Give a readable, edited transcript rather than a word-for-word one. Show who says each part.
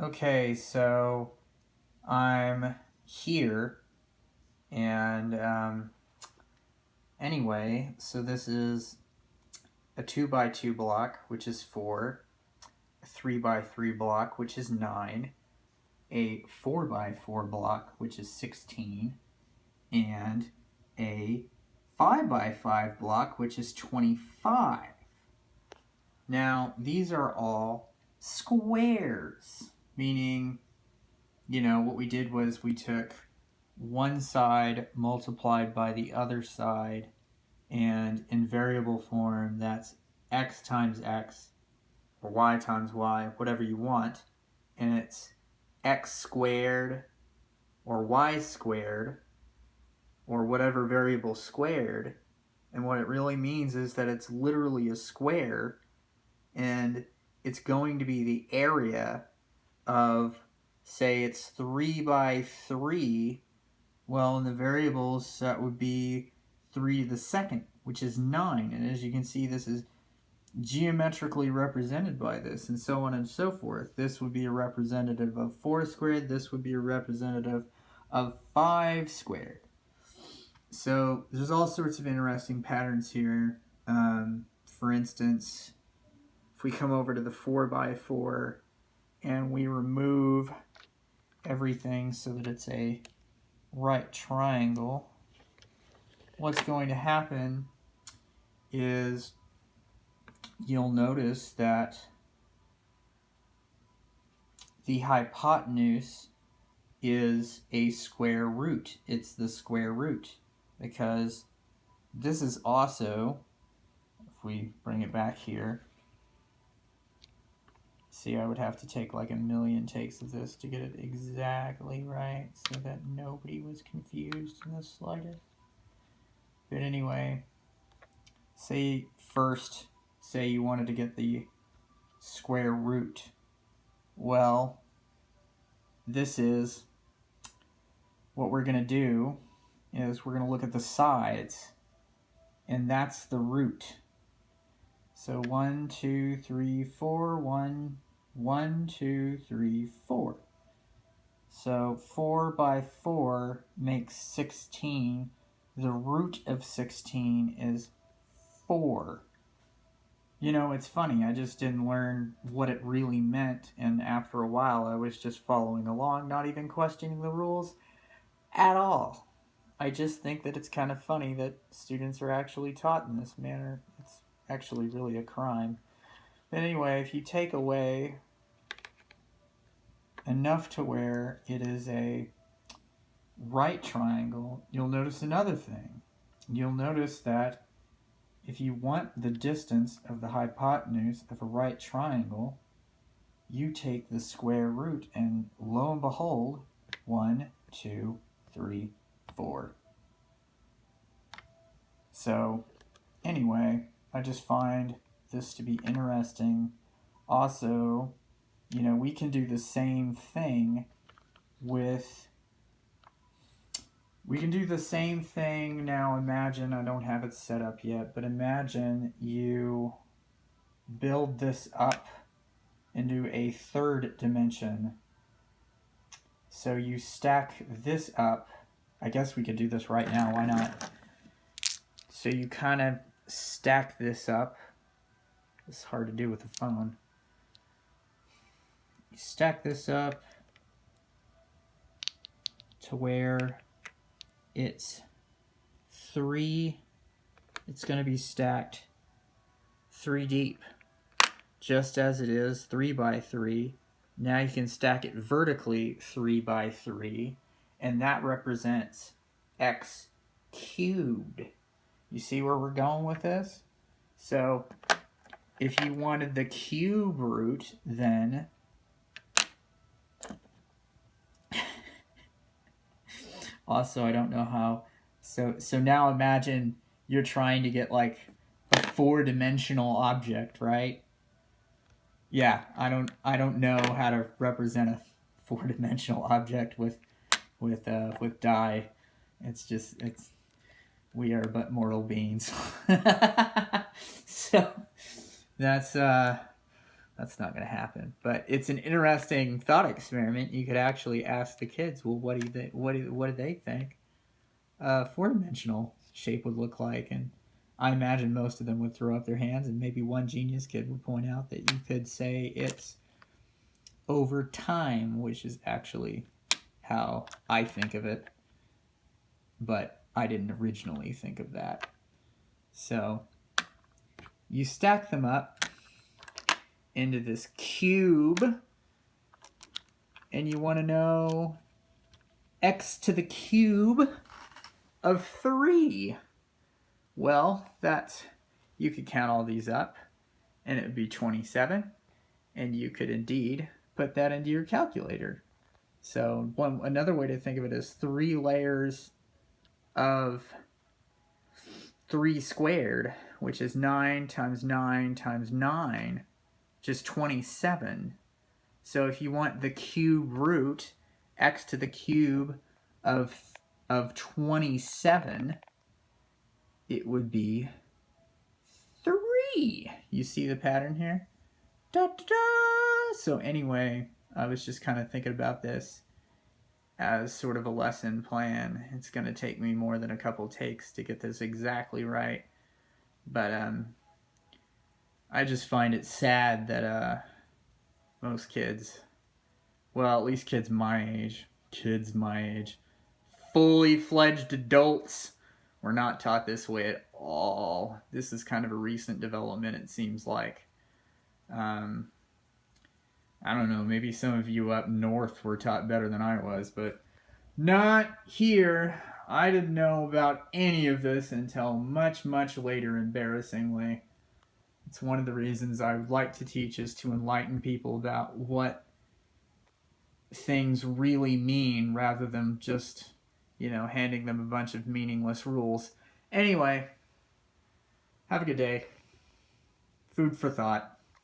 Speaker 1: Okay, so I'm here, and anyway, so this is a 2 by 2 block, which is 4, a 3 by 3 block, which is 9, a 4 by 4 block, which is 16, and a 5 by 5 block, which is 25. Now, these are all squares, meaning, what we did was we took one side multiplied by the other side, and in variable form, that's x times x, or y times y, whatever you want, and it's x squared, or y squared, or whatever variable squared. And what it really means is that it's literally a square, and it's going to be the area of, say it's 3 by 3, well, in the variables, that would be 3 to the second, which is 9. And as you can see, this is geometrically represented by this, and so on and so forth. This would be a representative of 4 squared. This would be a representative of 5 squared. So there's all sorts of interesting patterns here. For instance, if we come over to the 4 by 4 and we remove everything so that it's a right triangle, what's going to happen is you'll notice that the hypotenuse is a square root. It's the square root, because this is also, if we bring it back here, see, I would have to take like a million takes of this to get it exactly right so that nobody was confused in the slightest. But anyway, say you wanted to get the square root. Well, this is what we're going to do, is we're going to look at the sides, and that's the root. So 1, 2, 3, 4, 1, 1, 2, 3, 4. So 4 by 4 makes 16. The root of 16 is 4. It's funny, I just didn't learn what it really meant, and after a while I was just following along, not even questioning the rules at all. I just think that it's kind of funny that students are actually taught in this manner. It's actually really a crime. But anyway, if you take away enough to where it is a right triangle, you'll notice another thing. You'll notice that if you want the distance of the hypotenuse of a right triangle, you take the square root, and lo and behold, 1, 2, 3, 4. So anyway, I just find this to be interesting. Also, we can do the same thing with, now imagine, I don't have it set up yet, but imagine you build this up into a third dimension. So you stack this up. I guess we could do this right now, why not? So you kind of stack this up. It's hard to do with the phone. You stack this up to where it's going to be stacked 3 deep, just as it is 3 by 3. Now you can stack it vertically 3 by 3, and that represents x cubed. You see where we're going with this? So if you wanted the cube root, then also, I don't know how. So now imagine you're trying to get like a 4-dimensional object, right? Yeah, I don't know how to represent a 4-dimensional object with dye. We are but mortal beings. So that's that's not going to happen. But it's an interesting thought experiment. You could actually ask the kids, well, what do they think a four-dimensional shape would look like? And I imagine most of them would throw up their hands, and maybe one genius kid would point out that you could say it's over time, which is actually how I think of it. But I didn't originally think of that. So you stack them up into this cube, and you want to know x to the cube of 3. Well, you could count all these up, and it would be 27, and you could indeed put that into your calculator. So another way to think of it is 3 layers of 3 squared, which is 9 times 9 times 9, which is 27. So if you want the cube root, x to the cube of 27, it would be 3. You see the pattern here? Da, da, da. So anyway, I was just kind of thinking about this as sort of a lesson plan. It's going to take me more than a couple takes to get this exactly right. But I just find it sad that most kids, well, at least kids my age, fully fledged adults, were not taught this way at all. This is kind of a recent development, it seems like. I don't know, maybe some of you up north were taught better than I was, but not here. I didn't know about any of this until much, much later, embarrassingly. It's one of the reasons I would like to teach, is to enlighten people about what things really mean, rather than just, handing them a bunch of meaningless rules. Anyway, have a good day. Food for thought.